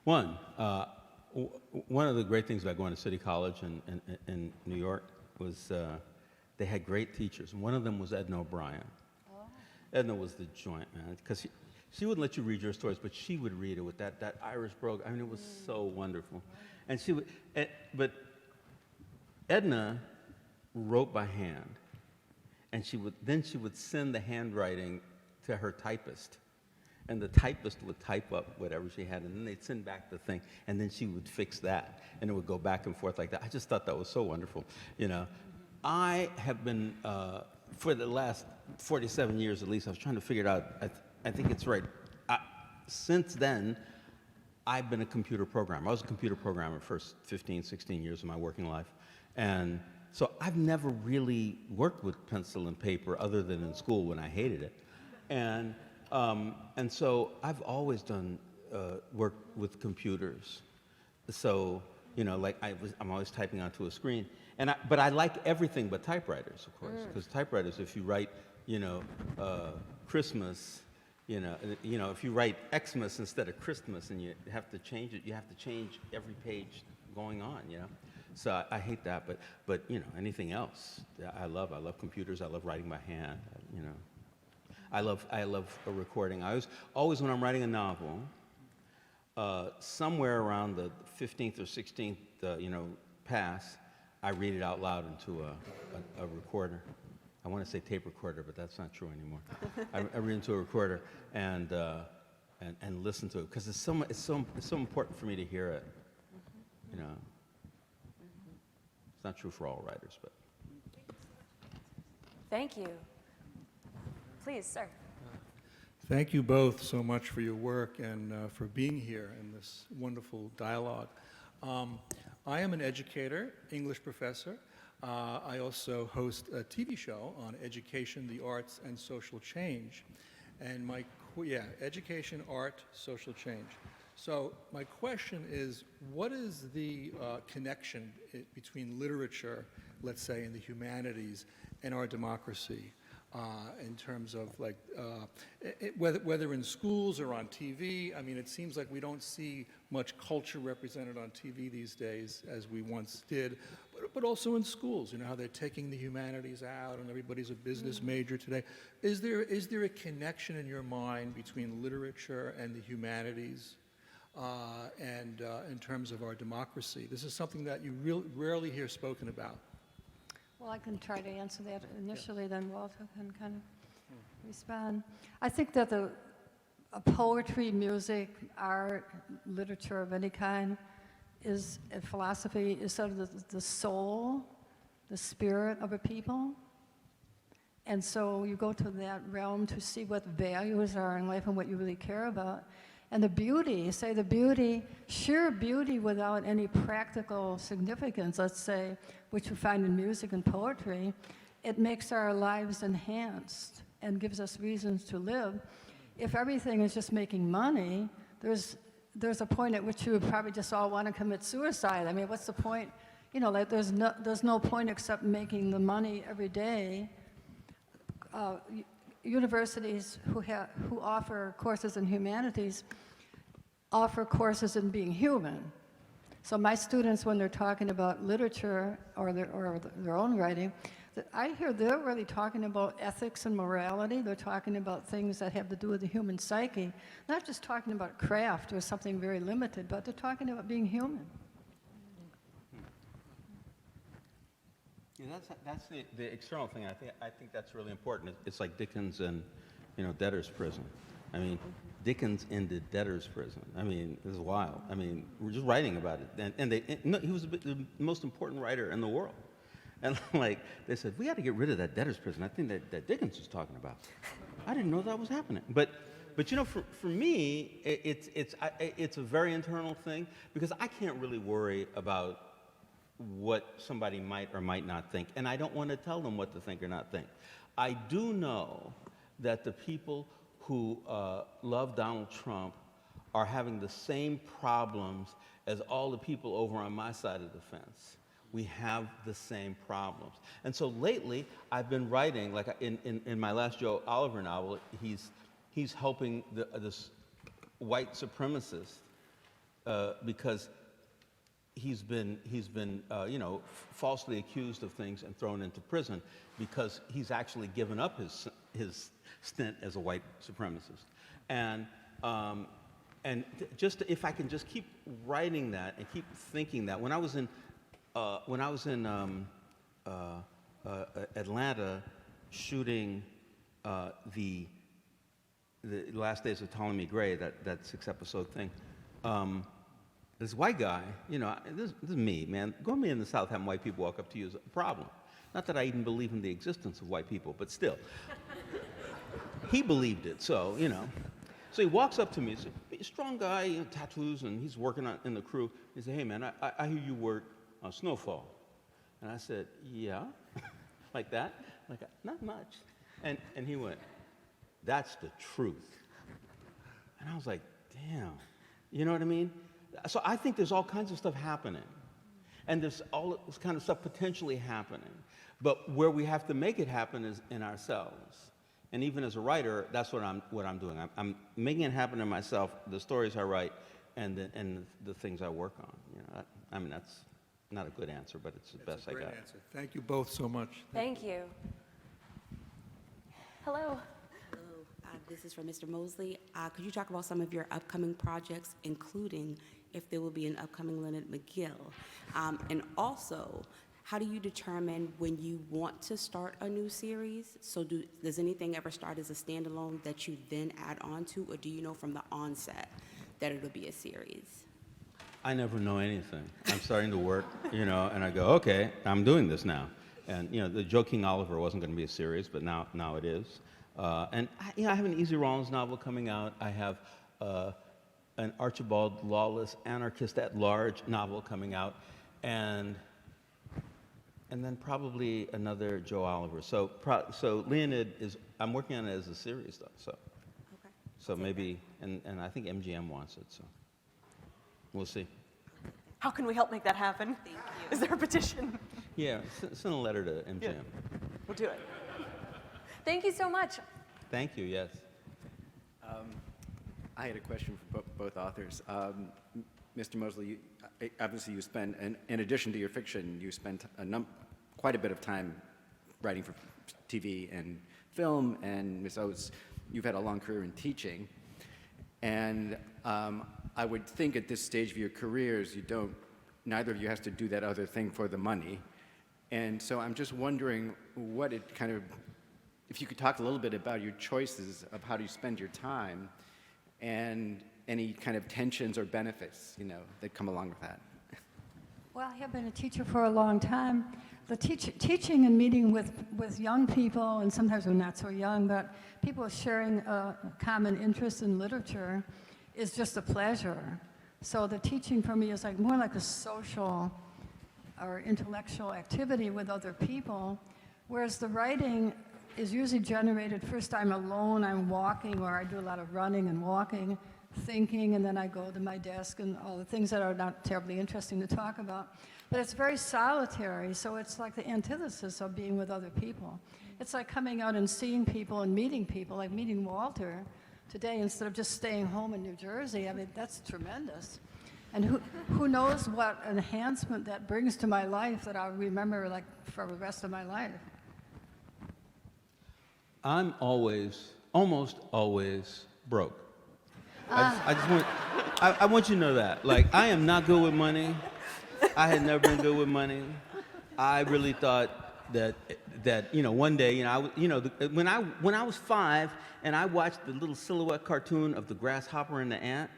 One, one of the great things about going to City College in New York was they had great teachers. One of them was Edna O'Brien. Oh. Edna was the joint, man, because she wouldn't let you read your stories, but she would read it with that Irish brogue. It was so wonderful. And she would, but Edna wrote by hand, and she would send the handwriting to her typist. And the typist would type up whatever she had, and then they'd send back the thing, and then she would fix that, and it would go back and forth like that. I just thought that was so wonderful, you know. I have been, for the last 47 years at least, I was trying to figure it out. I think it's right. Since then, I've been a computer programmer. I was a computer programmer the first 15, 16 years of my working life. And so I've never really worked with pencil and paper other than in school when I hated it. And so I've always done work with computers. So, you know, like I'm always typing onto a screen. But I like everything but typewriters, of course, because typewriters, if you write, Christmas, if you write Xmas instead of Christmas and you have to change it, you have to change every page going on, So I hate that, but anything else, I love computers. I love writing by hand, I love a recording. I always when I'm writing a novel, somewhere around the 15th or 16th, pass, I read it out loud into a recorder. I want to say tape recorder, but that's not true anymore. I read into a recorder and listen to it because it's so important for me to hear it. It's not true for all writers, but. Thank you. Please, sir. Thank you both so much for your work and for being here in this wonderful dialogue. I am an educator, English professor. I also host a TV show on education, the arts, and social change. And education, art, social change. So my question is, what is the connection between literature, let's say, in the humanities, and our democracy? In terms of whether in schools or on TV. It seems like we don't see much culture represented on TV these days as we once did, but also in schools, how they're taking the humanities out and everybody's a business major today. Is there a connection in your mind between literature and the humanities and in terms of our democracy? This is something that you rarely hear spoken about. Well, I can try to answer that initially, then Walter can kind of respond. I think that poetry, music, art, literature of any kind philosophy is sort of the soul, the spirit of a people. And so you go to that realm to see what values are in life and what you really care about. And the beauty, sheer beauty without any practical significance, let's say, which you find in music and poetry, it makes our lives enhanced and gives us reasons to live. If everything is just making money, there's a point at which you would probably just all want to commit suicide. I mean, what's the point? You know, like there's no point except making the money every day. Universities who offer courses in humanities offer courses in being human. So my students, when they're talking about literature or their own writing, I hear they're really talking about ethics and morality. They're talking about things that have to do with the human psyche, not just talking about craft or something very limited, but they're talking about being human. Yeah, that's the external thing. I think that's really important. It's like Dickens and, debtor's prison. I mean, Dickens ended debtor's prison. I mean, it was wild. I mean, we're just writing about it, and he was the most important writer in the world. And they said, we got to get rid of that debtor's prison. I think that Dickens was talking about. I didn't know that was happening. But for me, it's a very internal thing, because I can't really worry about what somebody might or might not think, and I don't want to tell them what to think or not think. I do know that the people who love Donald Trump are having the same problems as all the people over on my side of the fence. We have the same problems. And so lately, I've been writing, like in my last Joe Oliver novel, he's helping this white supremacist because he's been falsely accused of things and thrown into prison because he's actually given up his stint as a white supremacist. And if I can just keep writing that and keep thinking that, when I was in Atlanta shooting the Last Days of Ptolemy Gray, that 6-episode thing, this white guy, this is me, man. Going to be in the South, having white people walk up to you is a problem. Not that I even believe in the existence of white people, but still. He believed it, so, So he walks up to me, he's a strong guy, tattoos, and he's working in the crew. He said, hey, man, I hear you work on Snowfall. And I said, yeah, like that? Like, not much. And he went, that's the truth. And I was like, damn, you know what I mean? So I think there's all kinds of stuff happening. And there's all this kind of stuff potentially happening. But where we have to make it happen is in ourselves. And even as a writer, that's what I'm doing. I'm making it happen in myself, the stories I write, and the things I work on. I mean, that's not a good answer, but it's the best I got. Great answer. Thank you both so much. Thank you. Hello. Hello, this is from Mr. Mosley. Could you talk about some of your upcoming projects, including if there will be an upcoming Leonard McGill? And also, how do you determine when you want to start a new series? So does anything ever start as a standalone that you then add on to, or do you know from the onset that it'll be a series? I never know anything. I'm starting to work, and I go, okay, I'm doing this now. And, the Joe King Oliver wasn't going to be a series, but now it is. And I have an Easy Rawlins novel coming out. I have an Archibald Lawless Anarchist at Large novel coming out, and then probably another Joe Oliver. So Leonid I'm working on it as a series though. So Okay. So maybe, and I think MGM wants it. So we'll see. How can we help make that happen? Thank you. Is there a petition? Yeah, send a letter to MGM. Yeah. We'll do it. Thank you so much. Thank you. Yes. I had a question for both authors. Mr. Mosley, obviously you spend, in addition to your fiction, you spent quite a bit of time writing for TV and film, and Ms. Oates, you've had a long career in teaching. And I would think at this stage of your careers, neither of you has to do that other thing for the money. And so I'm just wondering if you could talk a little bit about your choices of how do you spend your time, and any kind of tensions or benefits, that come along with that? Well, I have been a teacher for a long time. The teaching and meeting with young people, and sometimes we're not so young, but people sharing a common interest in literature is just a pleasure. So the teaching for me is more like a social or intellectual activity with other people, whereas the writing is usually generated first I'm alone, I'm walking, or I do a lot of running and walking, thinking, and then I go to my desk and all the things that are not terribly interesting to talk about. But it's very solitary, so it's like the antithesis of being with other people. It's like coming out and seeing people and meeting people, like meeting Walter today instead of just staying home in New Jersey. I mean, that's tremendous. And who knows what enhancement that brings to my life that I'll remember for the rest of my life. I'm almost always broke. I want you to know that. I am not good with money. I had never been good with money. I really thought that one day, when I was 5 and I watched the little silhouette cartoon of the grasshopper and the ant,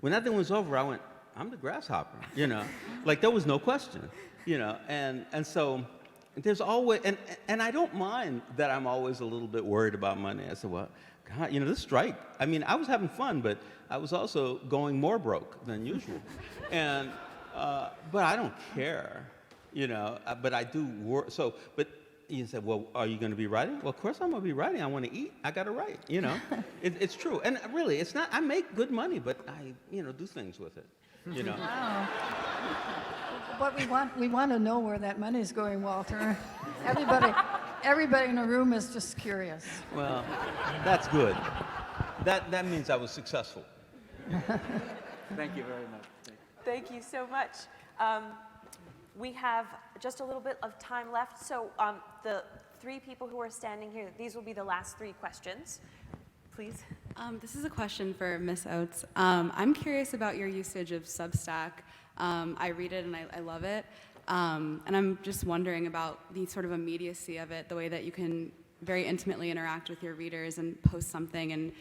when that thing was over, I went, I'm the grasshopper, there was no question, and so there's always, and I don't mind that I'm always a little bit worried about money. I said, well, God, this strike, I mean, I was having fun, but I was also going more broke than usual, and, but I don't care, but I do work, but you said, well, are you going to be writing? Well, of course I'm going to be writing. I want to eat. I got to write, It's true. And really, it's not, I make good money, but I, do things with it, Wow. But we want to know where that money is going, Walter. Everybody in the room is just curious. Well, that's good. That means I was successful. Thank you very much. Thank you so much. We have just a little bit of time left, so the 3 people who are standing here, these will be the last 3 questions. Please. This is a question for Miss Oates. I'm curious about your usage of Substack. I read it and I love it. And I'm just wondering about the sort of immediacy of it, the way that you can very intimately interact with your readers and post something. And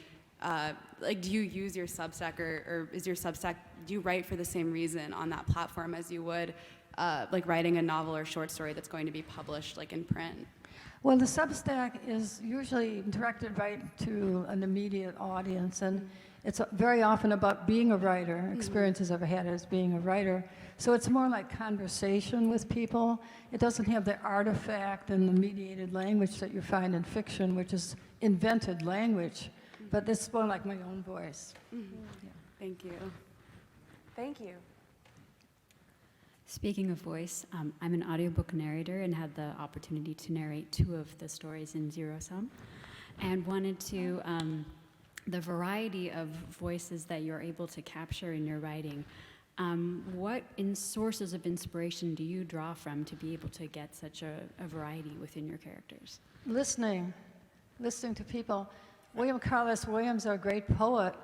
do you use your Substack or is your Substack, do you write for the same reason on that platform as you would writing a novel or short story that's going to be published in print? Well, the Substack is usually directed right to an immediate audience, and it's very often about being a writer, experiences I've had as being a writer. So it's more like conversation with people. It doesn't have the artifact and the mediated language that you find in fiction, which is invented language, but it's more like my own voice. Mm-hmm. Yeah. Thank you. Thank you. Speaking of voice, I'm an audiobook narrator and had the opportunity to narrate 2 of the stories in Zero Sum, and wanted to, the variety of voices that you're able to capture in your writing, what sources of inspiration do you draw from to be able to get such a variety within your characters? Listening to people. William Carlos Williams, our great poet,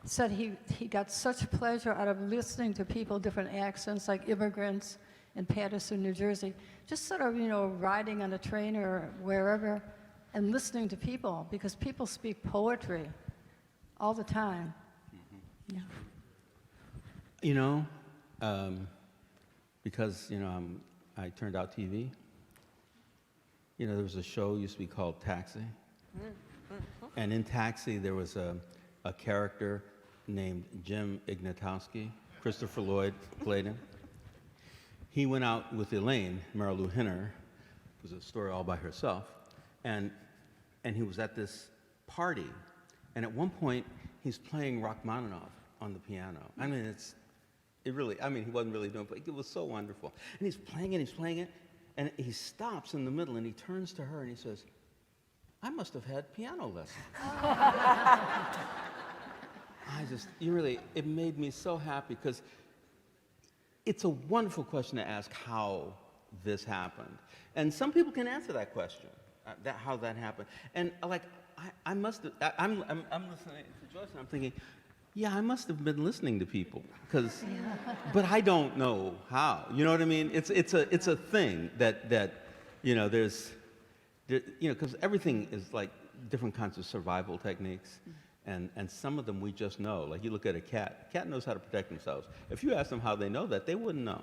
said he got such pleasure out of listening to people, different accents, like immigrants in Paterson, New Jersey, just sort of, riding on a train or wherever and listening to people, because people speak poetry all the time. Mm-hmm. Yeah. Because, I turned out TV, there was a show used to be called Taxi. Mm-hmm. And in Taxi, there was a character named Jim Ignatowski. Christopher Lloyd played him. He went out with Elaine, Marilu Henner, it was a story all by herself, and he was at this party, and at one point, he's playing Rachmaninoff on the piano. I mean, he wasn't really doing it, but it was so wonderful. And he's playing it, and he stops in the middle, and he turns to her, and he says, I must have had piano lessons. It made me so happy, because it's a wonderful question to ask how this happened. And some people can answer that question, how that happened. And I must have, I'm listening to Joyce and I'm thinking, yeah, I must have been listening to people, but I don't know how. You know what I mean? It's a thing that because everything is like different kinds of survival techniques. And some of them we just know. Like you look at a cat. Cat knows how to protect themselves. If you ask them how they know that, they wouldn't know.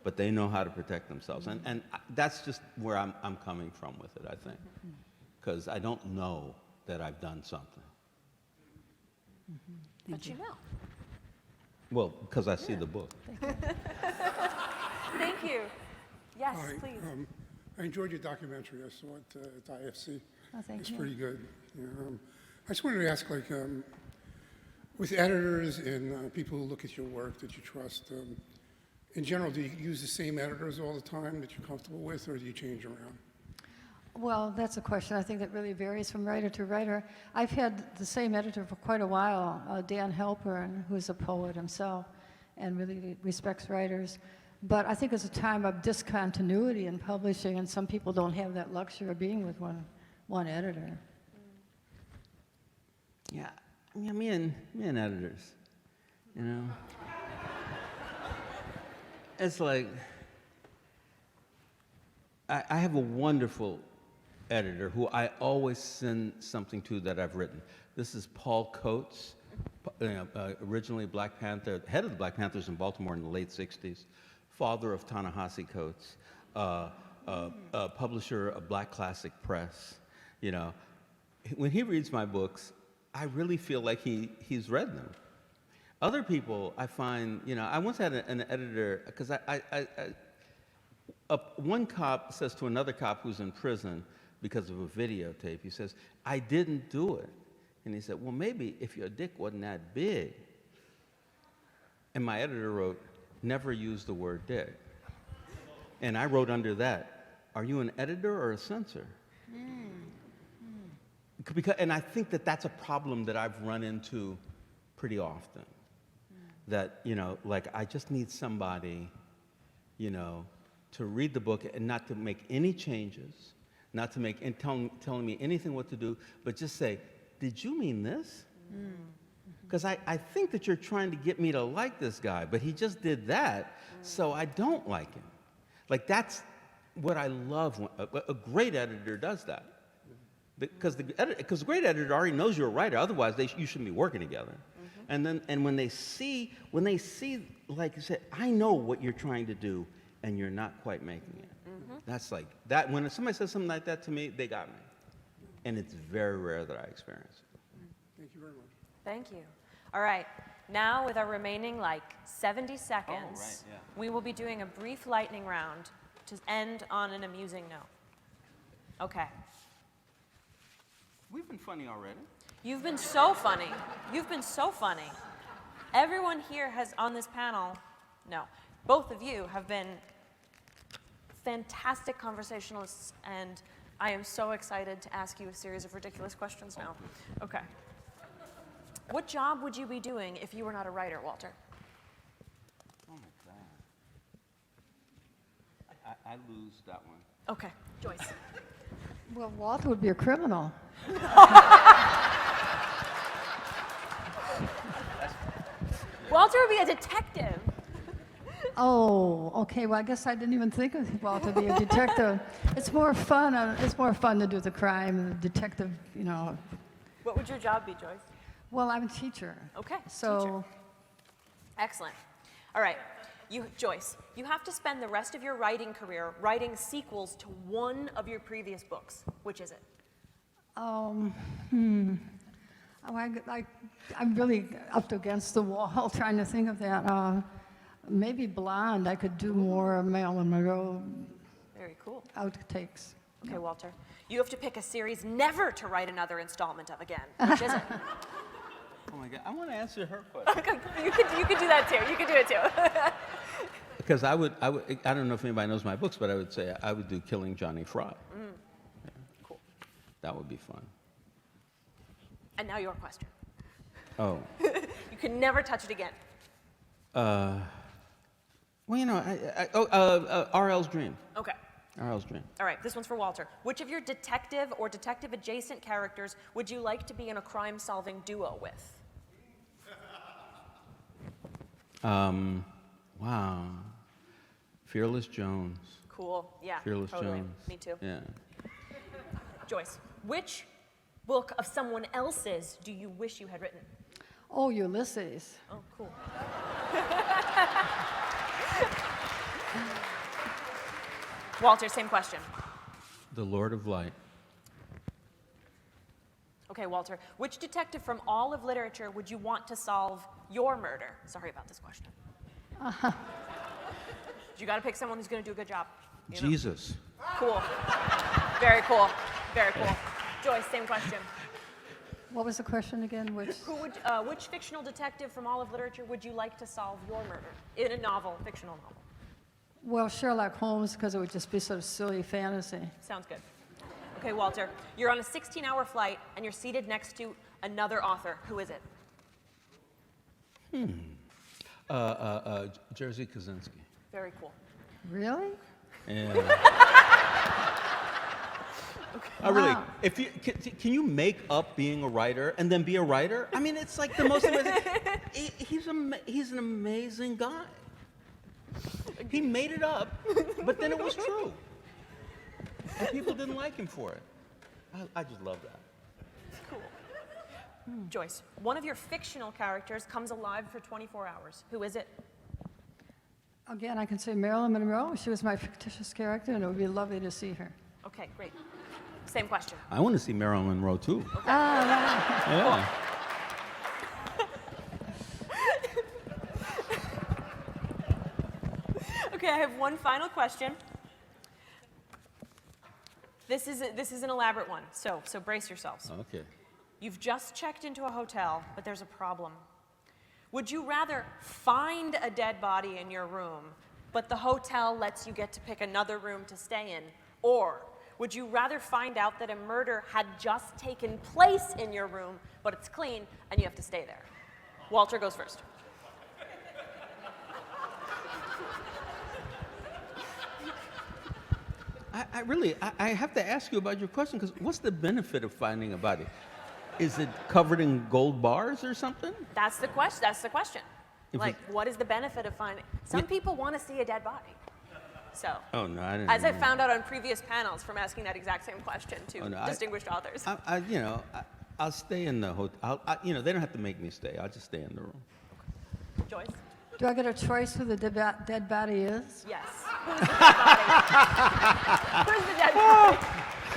But they know how to protect themselves. And that's just where I'm coming from with it, I think. Because I don't know that I've done something. But you know. Well, because I see the book. Thank you. Yes, Hi, please. I enjoyed your documentary. I saw it at IFC. Oh, thank It's you. pretty good. Yeah, I just wanted to ask, like, with editors and people who look at your work that you trust, in general, do you use the same editors all the time that you're comfortable with, or do you change around? Well, that's a question I think that really varies from writer to writer. I've had the same editor for quite a while, Dan Halpern, who's a poet himself and really respects writers. But I think it's a time of discontinuity in publishing, and some people don't have that luxury of being with one editor. Yeah, I mean, me and editors, you know. It's like, I have a wonderful editor who I always send something to that I've written. This is Paul Coates, originally Black Panther, head of the Black Panthers in Baltimore in the late 60s, father of Ta-Nehisi Coates, publisher of Black Classic Press. You know, when he reads my books, I really feel like he's read them. Other people, I find, you know, I once had an editor, because one cop says to another cop who's in prison because of a videotape, he says, "I didn't do it." And he said, "Well, maybe if your dick wasn't that big." And my editor wrote, "Never use the word dick." And I wrote under that, "Are you an editor or a censor?" Because, and I think that that's a problem that I've run into pretty often. That, you know, like I just need somebody, you know, to read the book and not to make any changes, not to make, and telling me anything what to do, but just say, "Did you mean this?" Because I think that you're trying to get me to like this guy, but he just did that, so I don't like him. Like that's what I love when a great editor does that. Because the great editor already knows you're a writer, otherwise you shouldn't be working together. And when they see, like you said, I know what you're trying to do, and you're not quite making it. That's like that. When somebody says something like that to me, they got me, and it's very rare that I experience it. Thank you very much. Thank you. All right. Now, with our remaining 70 seconds, we will be doing a brief lightning round to end on an amusing note. Okay. We've been funny already. You've been so funny. You've been so funny. Everyone here on this panel, no, both of you have been fantastic conversationalists, and I am so excited to ask you a series of ridiculous questions now. Okay. What job would you be doing if you were not a writer, Walter? Oh my God. I lose that one. Okay, Joyce. Well, Walter would be a criminal. Walter would be a detective. Oh, okay. Well, I guess I didn't even think of Walter being a detective. It's more fun. It's more fun to do the crime and the detective. You know. What would your job be, Joyce? Well, I'm a teacher. Okay. So. Teacher. Excellent. All right. Joyce, you have to spend the rest of your writing career writing sequels to one of your previous books. Which is it? Oh, I'm really up against the wall trying to think of that. Maybe Blonde. I could do more Marilyn Monroe. Very cool. Outtakes. Okay, Walter. You have to pick a series never to write another installment of again. Which is it? Oh my God, I want to answer her question. You could do that too. You could do it too. Because I don't know if anybody knows my books, but I would say I would do Killing Johnny Fry. Yeah. Cool. That would be fun. And now your question. Oh. You can never touch it again. Well, you know, R.L.'s Dream. Okay. R.L.'s Dream. All right, this one's for Walter. Which of your detective or detective-adjacent characters would you like to be in a crime-solving duo with? Wow. Fearless Jones. Cool. Yeah. Fearless totally. Jones. Me too. Yeah. Joyce, which book of someone else's do you wish you had written? Oh, Ulysses. Oh, cool. Walter, same question. The Lord of Light. Okay, Walter, which detective from all of literature would you want to solve your murder? Sorry about this question. You got to pick someone who's going to do a good job. You know? Jesus. Cool. Very cool. Very cool. Joyce, same question. What was the question again? Which fictional detective from all of literature would you like to solve your murder in a novel, fictional novel? Well, Sherlock Holmes, because it would just be sort of silly fantasy. Sounds good. Okay, Walter, you're on a 16-hour flight and you're seated next to another author. Who is it? Jerzy Kosinski. Very cool. Really? Yeah. Really, Wow. if you can you make up being a writer and then be a writer? I mean, it's like the most amazing. He's an amazing guy. He made it up, but then it was true, and people didn't like him for it. I just love that. Cool. Joyce, one of your fictional characters comes alive for 24 hours. Who is it? Again, I can say Marilyn Monroe. She was my fictitious character, and it would be lovely to see her. Okay, great. Same question. I want to see Marilyn Monroe too. Ah, Yeah. Okay, I have one final question. This is an elaborate one, so brace yourselves. Okay. You've just checked into a hotel, but there's a problem. Would you rather find a dead body in your room, but the hotel lets you get to pick another room to stay in? Or would you rather find out that a murder had just taken place in your room, but it's clean and you have to stay there? Walter goes first. I have to ask you about your question, because what's the benefit of finding a body? Is it covered in gold bars or something? That's the question. Like, what is the benefit of finding? Some people want to see a dead body. So, Oh no, I didn't. as I know. found out on previous panels from asking that exact same question to distinguished authors. I'll stay in the hotel. They don't have to make me stay. I'll just stay in the room. Joyce? do I get a choice who the dead body is? Yes. Who's the dead body?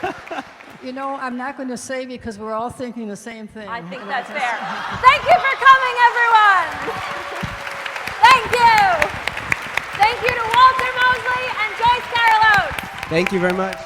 Who's the dead body? You know, I'm not going to say because we're all thinking the same thing. I think And that's just- fair. Thank you for coming, everyone. Thank you. Thank you to Walter Mosley and Joyce Carol Oates. Thank you very much.